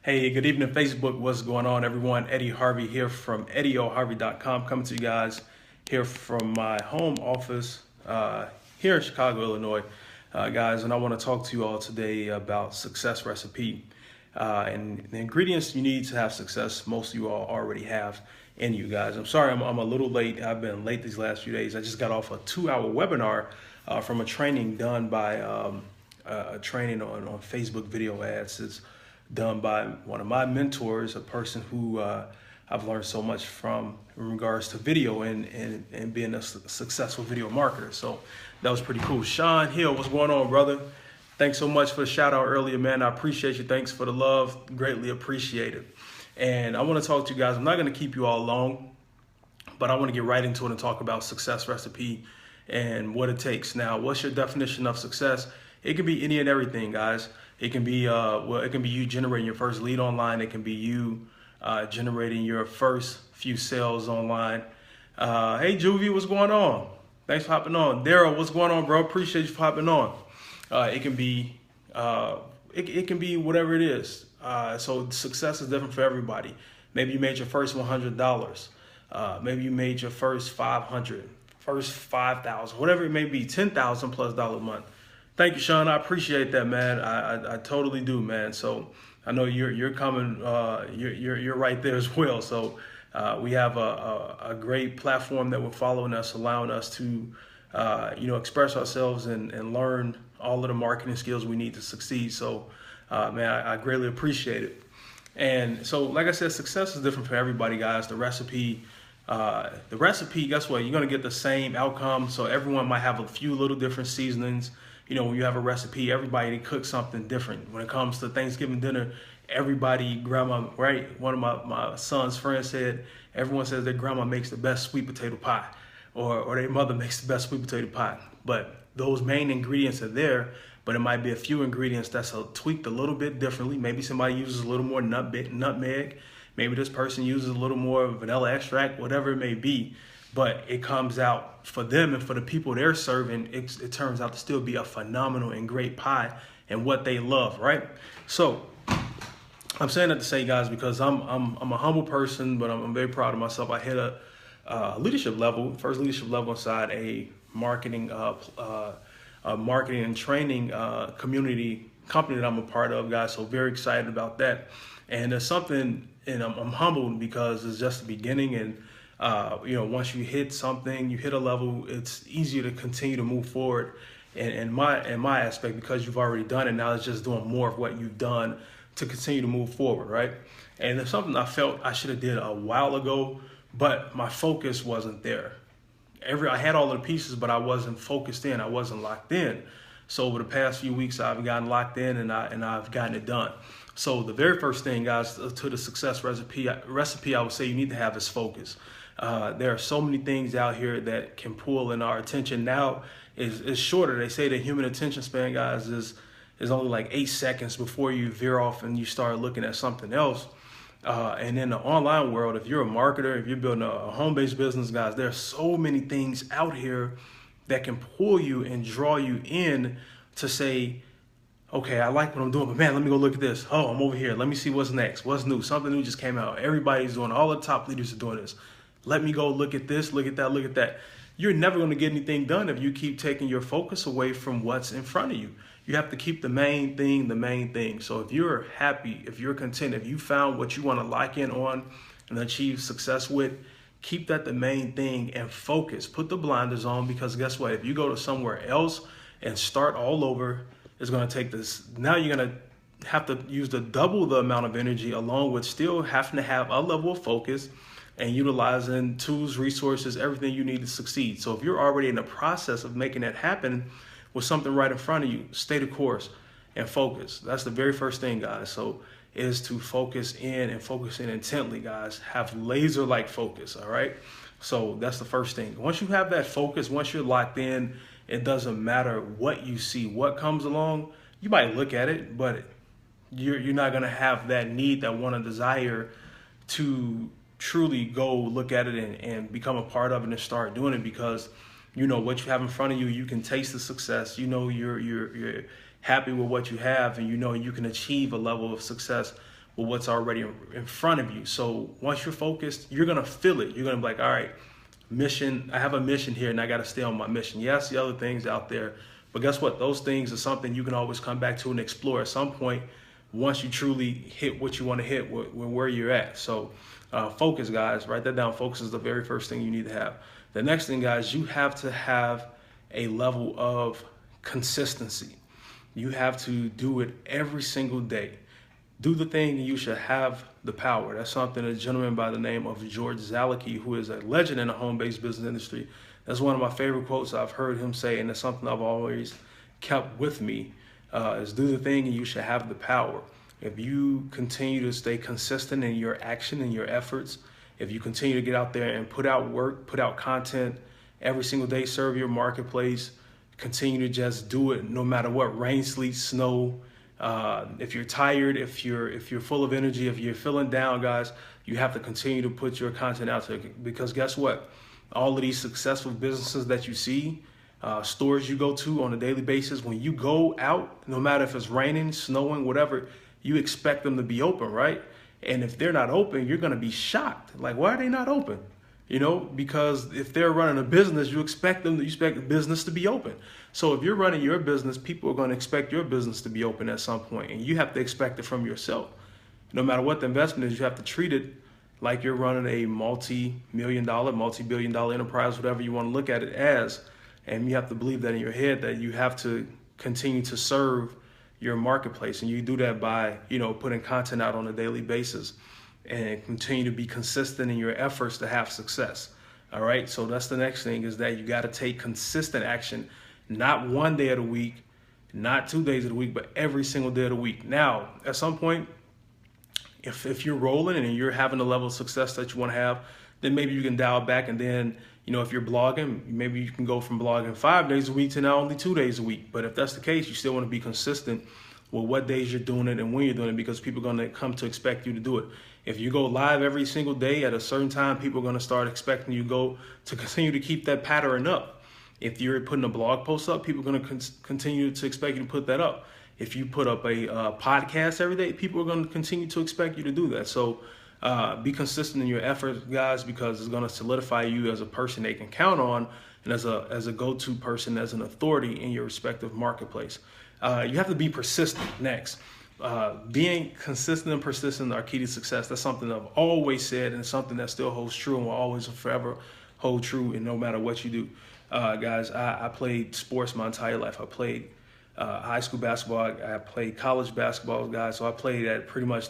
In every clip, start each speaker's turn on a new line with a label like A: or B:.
A: Hey, good evening, Facebook. What's going on, everyone? Eddie Harvey here from eddieoharvey.com, coming to you guys here from my home office here in Chicago, Illinois, guys. And I want to talk to you all today about success recipe and the ingredients you need to have success. Most of you all already have in you guys. I'm sorry, I'm a little late. I've been late these last few days. I just got off a 2-hour webinar from a training done by a training on Facebook video ads. It's done by one of my mentors, a person who I've learned so much from in regards to video and being a successful video marketer. So that was pretty cool. Sean Hill, what's going on, brother? Thanks so much for the shout out earlier, man. I appreciate you. Thanks for the love. Greatly appreciate it. And I want to talk to you guys. I'm not going to keep you all long, but I want to get right into it and talk about success recipe and what it takes. Now, what's your definition of success? It can be any and everything, guys. It can be it can be you generating your first lead online. It can be you generating your first few sales online. Hey, Juvie, what's going on? Thanks for hopping on. Daryl, what's going on, bro? Appreciate you for hopping on. It can be it can be whatever it is. So success is different for everybody. Maybe you made your first $100. Maybe you made your first $500, first $5,000, whatever it may be, $10,000 plus a month. Thank you, Sean. I appreciate that, man. I totally do, man. So I know you're coming. You're right there as well. So we have a great platform that we're following us, allowing us to express ourselves and learn all of the marketing skills we need to succeed. So man, I greatly appreciate it. And so, like I said, success is different for everybody, guys. The recipe, guess what? You're gonna get the same outcome. So everyone might have a few little different seasonings. You know, when you have a recipe, everybody cooks something different. When it comes to Thanksgiving dinner, everybody, grandma, right? One of my son's friends said, everyone says their grandma makes the best sweet potato pie, or their mother makes the best sweet potato pie. But those main ingredients are there, but it might be a few ingredients that's tweaked a little bit differently. Maybe somebody uses a little more nutmeg. Maybe this person uses a little more vanilla extract, whatever it may be. But it comes out for them and for the people they're serving, it turns out to still be a phenomenal and great pie and what they love, right? So I'm saying that to say, guys, because I'm a humble person, but I'm very proud of myself. I hit a leadership level, first leadership level inside a marketing and training community company that I'm a part of, guys. So very excited about that. And there's something, and I'm humbled because it's just the beginning. And once you hit something, you hit a level, it's easier to continue to move forward. And in my aspect, because you've already done it, now it's just doing more of what you've done to continue to move forward, right? And there's something I felt I should have did a while ago, but my focus wasn't there. I had all of the pieces, but I wasn't focused in. I wasn't locked in. So over the past few weeks, I've gotten locked in and I've gotten it done. So the very first thing, guys, to the success recipe I would say you need to have is focus. There are so many things out here that can pull in our attention. Now is shorter. They say the human attention span, guys, is only like 8 seconds before you veer off and you start looking at something else. And in the online world, if you're a marketer, if you're building a home-based business, guys, there are so many things out here that can pull you and draw you in to say, okay, I like what I'm doing, but man, let me go look at this. Oh, I'm over here. Let me see what's next. What's new? Something new just came out. Everybody's doing, all the top leaders are doing this. Let me go look at this, look at that, look at that. You're never going to get anything done if you keep taking your focus away from what's in front of you. You have to keep the main thing the main thing. So if you're happy, if you're content, if you found what you want to lock in on and achieve success with, keep that the main thing and focus. Put the blinders on, because guess what? If you go to somewhere else and start all over, it's going to take this. Now you're going to have to use double the amount of energy, along with still having to have a level of focus and utilizing tools, resources, everything you need to succeed. So if you're already in the process of making that happen with something right in front of you, stay the course and focus. That's the very first thing, guys. So is to focus in and focus in intently, guys. Have laser-like focus, all right? So that's the first thing. Once you have that focus, once you're locked in, it doesn't matter what you see, what comes along. You might look at it, but you're not gonna have that need, that want, a desire to truly go look at it and become a part of it and start doing it, because you know what you have in front of you. You can taste the success. You know you're happy with what you have, and you know you can achieve a level of success with what's already in front of you. So once you're focused, you're gonna feel it. You're gonna be like, all right, mission. I have a mission here, and I got to stay on my mission. Yes, the other things out there, but guess what? Those things are something you can always come back to and explore at some point once you truly hit what you want to hit where you're at. So focus, guys. Write that down. Focus is the very first thing you need to have. The next thing, guys, you have to have a level of consistency. You have to do it every single day. Do the thing and you should have the power. That's something a gentleman by the name of George Zalicki, who is a legend in the home-based business industry. That's one of my favorite quotes I've heard him say, and it's something I've always kept with me, is do the thing and you should have the power. If you continue to stay consistent in your action and your efforts, if you continue to get out there and put out work, put out content every single day, serve your marketplace, continue to just do it no matter what, rain, sleet, snow. If you're tired, if you're full of energy, if you're feeling down, guys, you have to continue to put your content out there, because guess what? All of these successful businesses that you see, stores you go to on a daily basis, when you go out, no matter if it's raining, snowing, whatever, you expect them to be open, right? And if they're not open, you're going to be shocked. Like, why are they not open? You know, because if they're running a business, you expect the business to be open. So if you're running your business, people are going to expect your business to be open at some point, and you have to expect it from yourself. No matter what the investment is, you have to treat it like you're running a multi-million dollar, multi-billion dollar enterprise, whatever you want to look at it as. And you have to believe that in your head, that you have to continue to serve your marketplace. And you do that by, putting content out on a daily basis and continue to be consistent in your efforts to have success. All right. So that's the next thing, is that you got to take consistent action, not one day of the week, not 2 days of the week, but every single day of the week. Now, at some point, if you're rolling and you're having the level of success that you want to have, then maybe you can dial back. And then, if you're blogging, maybe you can go from blogging 5 days a week to now only 2 days a week. But if that's the case, you still want to be consistent with what days you're doing it and when you're doing it, because people are going to come to expect you to do it. If you go live every single day at a certain time, people are going to start expecting you to continue to keep that pattern up. If you're putting a blog post up, people are going to continue to expect you to put that up. If you put up a podcast every day, people are going to continue to expect you to do that. So be consistent in your efforts, guys, because it's going to solidify you as a person they can count on, and as a go-to person, as an authority in your respective marketplace. You have to be persistent next. Being consistent and persistent are key to success. That's something I've always said, and something that still holds true and will always forever hold true, and no matter what you do. Guys, I played sports my entire life. I played high school basketball. I played college basketball, guys. So I played at pretty much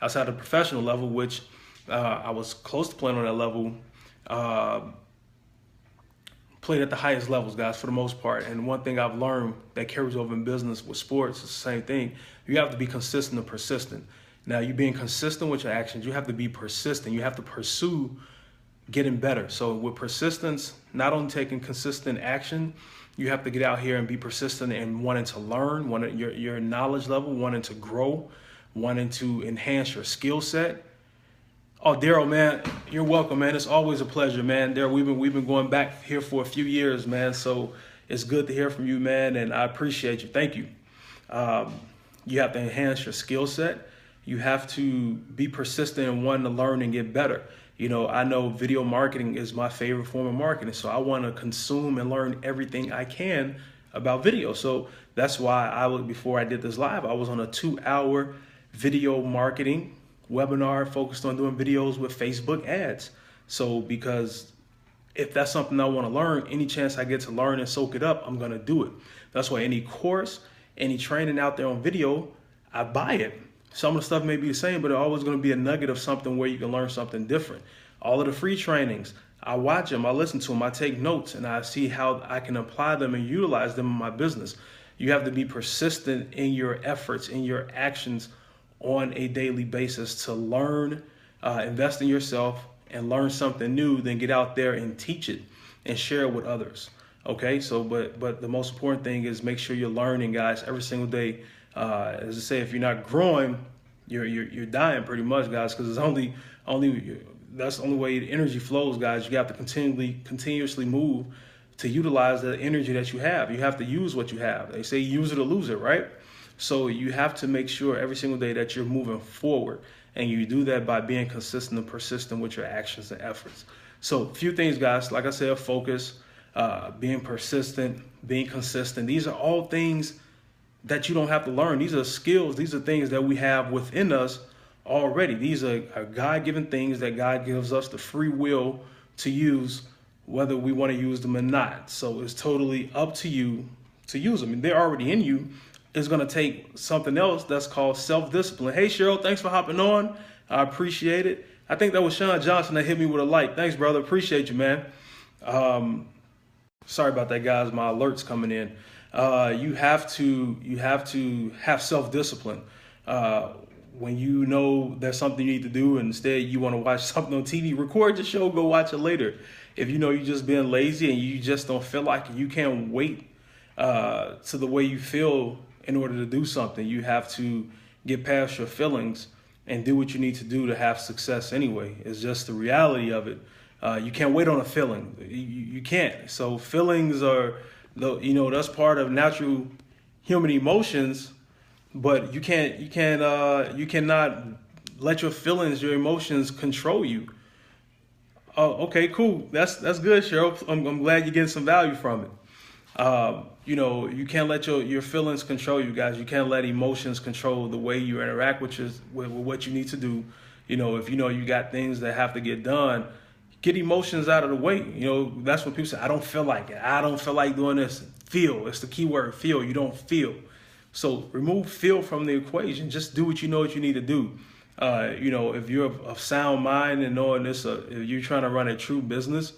A: outside the professional level, which I was close to playing on that level. Played at the highest levels, guys, for the most part. And one thing I've learned that carries over in business with sports is the same thing. You have to be consistent and persistent. Now, you being consistent with your actions, you have to be persistent. You have to pursue getting better. So with persistence, not only taking consistent action, you have to get out here and be persistent in wanting to learn, your knowledge level, wanting to grow, wanting to enhance your skill set. Oh, Daryl, man, you're welcome, man. It's always a pleasure, man. Daryl, we've been going back here for a few years, man. So it's good to hear from you, man, and I appreciate you. Thank you. You have to enhance your skill set. You have to be persistent and wanting to learn and get better. I know video marketing is my favorite form of marketing, so I want to consume and learn everything I can about video. So that's why before I did this live, I was on a 2-hour video marketing webinar focused on doing videos with Facebook ads. So because if that's something I want to learn, any chance I get to learn and soak it up, I'm going to do it. That's why any course, any training out there on video, I buy it. Some of the stuff may be the same, but it's always going to be a nugget of something where you can learn something different. All of the free trainings, I watch them, I listen to them, I take notes, and I see how I can apply them and utilize them in my business. You have to be persistent in your efforts, in your actions on a daily basis to learn, invest in yourself and learn something new, then get out there and teach it and share it with others. Okay, so but the most important thing is make sure you're learning, guys, every single day. As I say, if you're not growing, you're dying pretty much, guys, because it's only that's the only way the energy flows, guys. You have to continuously move to utilize the energy that you have. You have to use what you have. They say use it or lose it, right? So you have to make sure every single day that you're moving forward. And you do that by being consistent and persistent with your actions and efforts. So a few things, guys, like I said, focus, being persistent, being consistent. These are all things that you don't have to learn. These are skills. These are things that we have within us already. These are God-given things that God gives us the free will to use, whether we want to use them or not. So it's totally up to you to use them. And they're already in you. It's going to take something else that's called self-discipline. Hey, Cheryl, thanks for hopping on. I appreciate it. I think that was Sean Johnson that hit me with a like. Thanks, brother. Appreciate you, man. Sorry about that, guys. My alert's coming in. You have to have self-discipline. When you know there's something you need to do, and instead you want to watch something on TV, record the show, go watch it later. If you know you're just being lazy and you just don't feel like it, you can't wait to the way you feel in order to do something. You have to get past your feelings and do what you need to do to have success anyway. It's just the reality of it. You can't wait on a feeling. You can't. So feelings are, that's part of natural human emotions, but you cannot let your feelings, your emotions control you. Oh, okay, cool. That's good, Cheryl. I'm glad you're getting some value from it. You can't let your feelings control you, guys. You can't let emotions control the way you interact with what you need to do. If you got things that have to get done, get emotions out of the way. That's when people say, I don't feel like it. I don't feel like doing this. Feel. It's the key word, feel. You don't feel. So remove feel from the equation. Just do what you need to do. If you're of sound mind and knowing this, if you're trying to run a true business,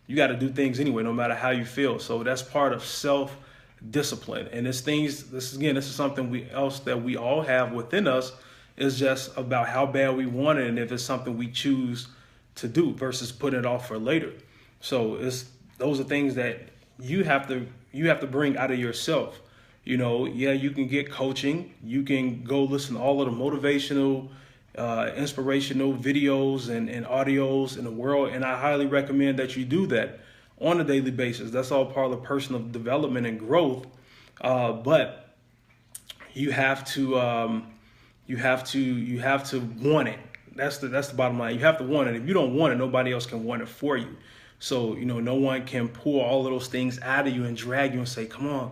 A: you got to do things anyway, no matter how you feel. So that's part of self-discipline. And this is something else that we all have within us. Is just about how bad we want it, and if it's something we choose to do versus putting it off for later. So those are things that you have to bring out of yourself. You can get coaching. You can go listen to all of the motivational, inspirational videos and audios in the world. And I highly recommend that you do that on a daily basis. That's all part of personal development and growth. But you have to want it. That's the bottom line. You have to want it. If you don't want it, nobody else can want it for you. So, no one can pull all of those things out of you and drag you and say, come on,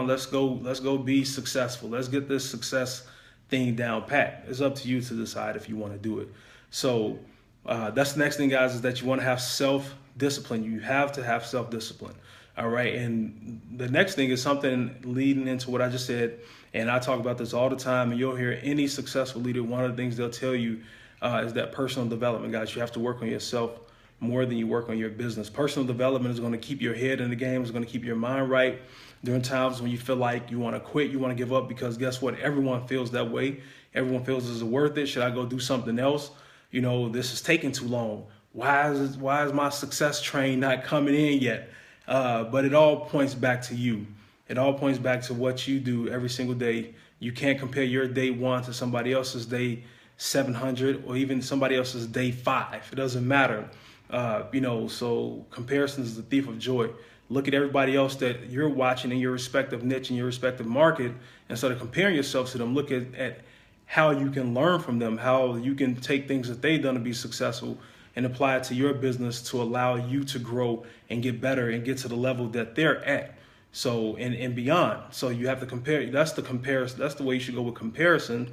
A: let's go be successful. Let's get this success thing down pat. It's up to you to decide if you want to do it. So that's the next thing, guys, is that you want to have self-discipline. You have to have self-discipline. All right. And the next thing is something leading into what I just said. And I talk about this all the time, and you'll hear any successful leader, one of the things they'll tell you is that personal development, guys. You have to work on yourself more than you work on your business. Personal development is going to keep your head in the game. It's going to keep your mind right during times when you feel like you want to quit, you want to give up, because guess what? Everyone feels that way. Everyone feels, is it worth it? Should I go do something else? This is taking too long. Why is my success train not coming in yet? But it all points back to you. It all points back to what you do every single day. You can't compare your day 1 to somebody else's day 700 or even somebody else's day 5. It doesn't matter. So comparison is the thief of joy. Look at everybody else that you're watching in your respective niche and your respective market. Instead of comparing yourself to them, look at how you can learn from them, how you can take things that they've done to be successful and apply it to your business to allow you to grow and get better and get to the level that they're at. So, and beyond. So you have to compare. That's the comparison. That's the way you should go with comparison.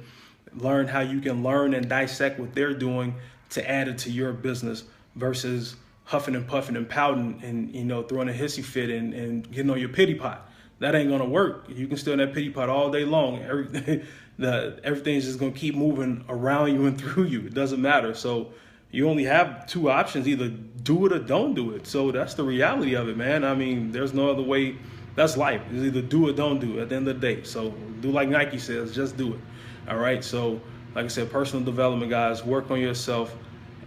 A: Learn how you can learn and dissect what they're doing to add it to your business versus huffing and puffing and pouting and, throwing a hissy fit and getting on your pity pot. That ain't going to work. You can stay in that pity pot all day long. Everything's just going to keep moving around you and through you. It doesn't matter. So you only have 2 options, either do it or don't do it. So that's the reality of it, man. I mean, there's no other way. That's life. It's either do or don't do it at the end of the day. So do like Nike says, just do it. All right. So like I said, personal development, guys, work on yourself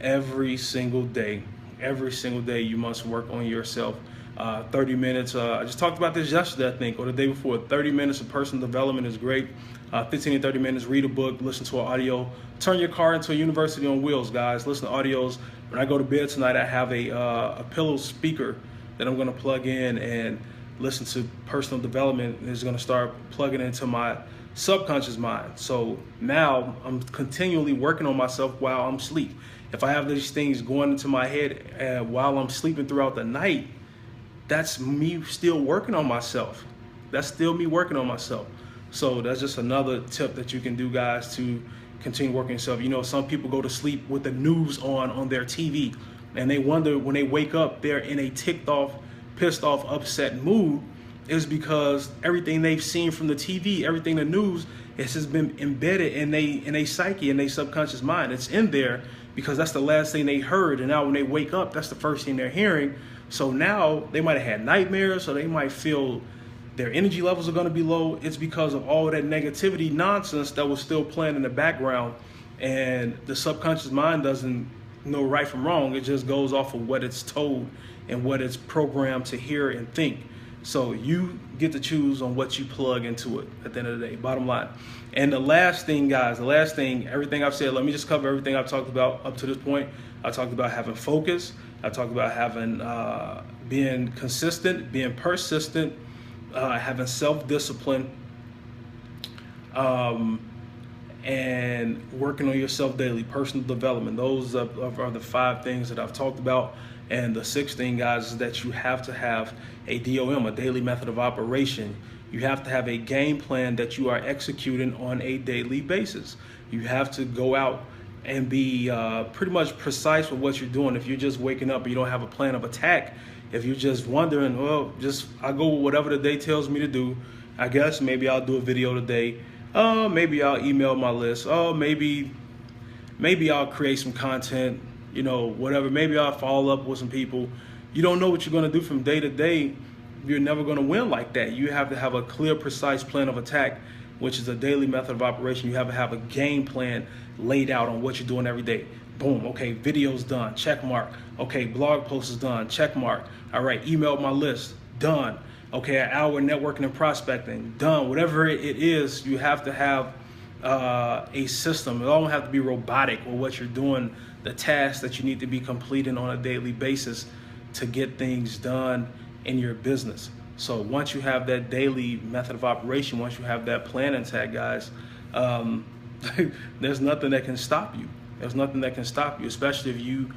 A: every single day. Every single day you must work on yourself. 30 minutes. I just talked about this yesterday, I think, or the day before. 30 minutes of personal development is great. 15 to 30 minutes, read a book, listen to an audio. Turn your car into a university on wheels, guys. Listen to audios. When I go to bed tonight, I have a pillow speaker that I'm going to plug in and listen to personal development is going to start plugging into my subconscious mind. So now I'm continually working on myself while I'm asleep. If I have these things going into my head while I'm sleeping throughout the night, that's me still working on myself. That's still me working on myself. So that's just another tip that you can do, guys, to continue working yourself. You know, some people go to sleep with the news on their TV, and they wonder when they wake up, they're in a ticked off, pissed off, upset mood. Is because everything they've seen from the TV, everything the news, it's just been embedded in a psyche, in their subconscious mind. It's in there because that's the last thing they heard, and now when they wake up, that's the first thing they're hearing. So now they might have had nightmares, so they might feel their energy levels are going to be low. It's because of all that negativity nonsense that was still playing in the background, and the subconscious mind doesn't know right from wrong. It just goes off of what it's told and what it's programmed to hear and think. So you get to choose on what you plug into it at the end of the day, bottom line. And the last thing, guys, everything I've said, let me just cover everything I've talked about up to this point. I talked about having focus. I talked about having being consistent, being persistent, having self-discipline, and working on yourself daily, personal development. Those are the 5 things that I've talked about. And the 6th thing, guys, is that you have to have a DOM, a daily method of operation. You have to have a game plan that you are executing on a daily basis. You have to go out and be pretty much precise with what you're doing. If you're just waking up and you don't have a plan of attack, if you're just wondering, well, I go with whatever the day tells me to do. I guess maybe I'll do a video today. Maybe I'll email my list. Maybe I'll create some content, you know, whatever. Maybe I'll follow up with some people. You don't know what you're going to do from day to day. You're never going to win like that. You have to have a clear, precise plan of attack, which is a daily method of operation. You have to have a game plan laid out on what you're doing every day. Boom, okay, video's done, check mark. Okay, blog post is done, check mark. All right, email my list, done. Okay, an hour networking and prospecting, done. Whatever it is, you have to have a system. It don't have to be robotic with what you're doing, the tasks that you need to be completing on a daily basis to get things done in your business. So once you have that daily method of operation, once you have that plan intact, guys, there's nothing that can stop you. There's nothing that can stop you, especially if you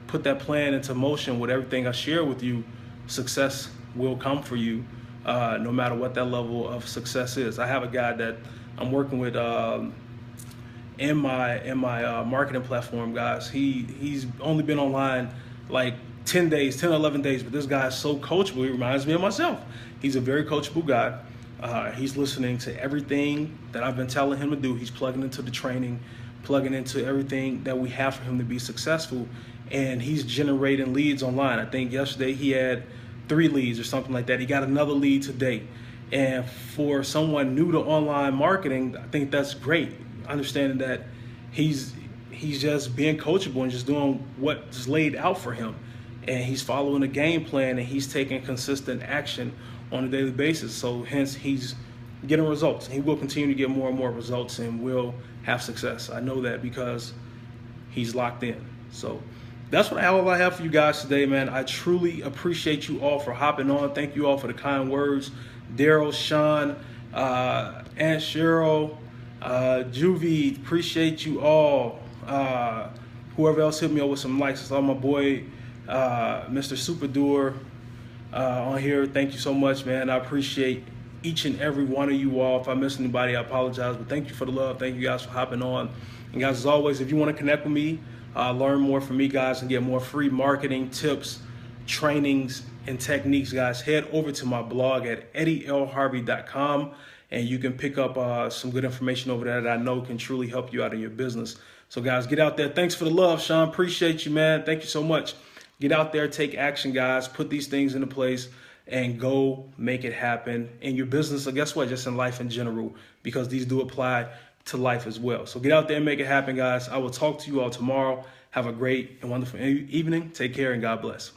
A: put that plan into motion with everything I share with you. Success will come for you, no matter what that level of success is. I have a guy that I'm working with in my marketing platform, guys. He's only been online like 10 days, 10 or 11 days, but this guy is so coachable. He reminds me of myself. He's a very coachable guy. He's listening to everything that I've been telling him to do. He's plugging into the training, plugging into everything that we have for him to be successful, and he's generating leads online. I think yesterday he had 3 leads or something like that. He got another lead today. And for someone new to online marketing, I think that's great. Understanding that he's just being coachable and just doing what's laid out for him. And he's following a game plan, and he's taking consistent action on a daily basis. So hence he's getting results. He will continue to get more and more results and will have success. I know that because he's locked in. So that's all I have for you guys today, man. I truly appreciate you all for hopping on. Thank you all for the kind words. Daryl, Sean, Aunt Cheryl, Juvie, appreciate you all. Whoever else hit me up with some likes. I saw my boy, Mr. Superdoer on here. Thank you so much, man. I appreciate each and every one of you all. If I missed anybody, I apologize, but thank you for the love. Thank you guys for hopping on. And guys, as always, if you want to connect with me, learn more from me, guys, and get more free marketing tips, trainings, and techniques, guys, head over to my blog at eddylharvey.com, and you can pick up some good information over there that I know can truly help you out in your business. So guys, get out there. Thanks for the love, Sean. Appreciate you, man. Thank you so much. Get out there, take action, guys. Put these things into place and go make it happen in your business, or guess what, just in life in general, because these do apply to life as well. So get out there and make it happen, guys. I will talk to you all tomorrow. Have a great and wonderful evening. Take care and God bless.